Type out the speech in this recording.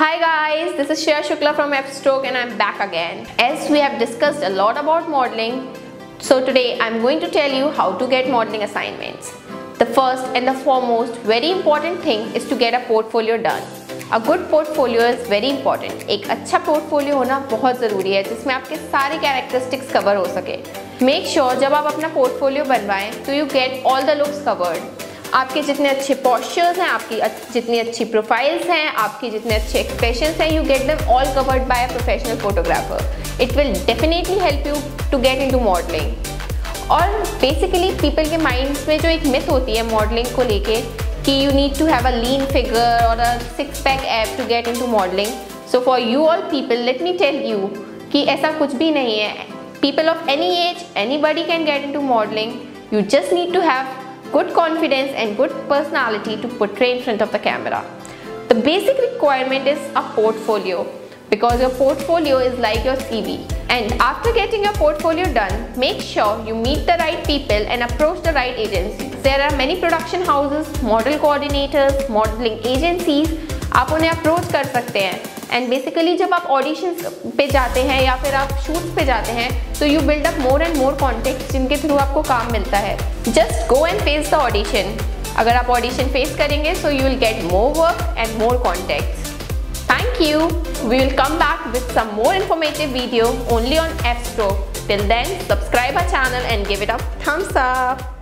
Hi guys, this is Shreya Shukla from Fstroke and I'm back again. As we have discussed a lot about modeling, so today I'm going to tell you how to get modeling assignments. The first and the foremost very important thing is to get a portfolio done. A good portfolio is very important. एक अच्छा portfolio होना बहुत ज़रूरी है जिसमें आपके सारे characteristics cover हो सके. Make sure जब आप अपना portfolio बनवाएं तो you get all the looks covered. आपके जितने अच्छे postures हैं, आपकी जितनी अच्छी profiles हैं, आपके जितने अच्छे expressions हैं, you get them all covered by a professional photographer. It will definitely help you to get into modeling. और basically people के minds में जो एक myth होती है modeling को लेके कि you need to have a lean figure or a six-pack ab to get into modeling. So for you all people, let me tell you कि ऐसा कुछ भी नहीं है. People of any age, anybody can get into modeling. You just need to have good confidence and good personality to portray in front of the camera. The basic requirement is a portfolio because your portfolio is like your CV. And after getting your portfolio done, make sure you meet the right people and approach the right agencies. There are many production houses, model coordinators, modeling agencies. आप उन्हें approach कर सकते हैं. And basically जब आप auditions पे जाते हैं या फिर आप shoots पे जाते हैं तो you build up more and more contacts जिनके through आपको काम मिलता है. Just go and face the audition. अगर आप audition face करेंगे so you will get more work and more contacts. Thank you. We will come back with some more informative video only on Fstroke. Till then, subscribe our channel and give it a thumbs up.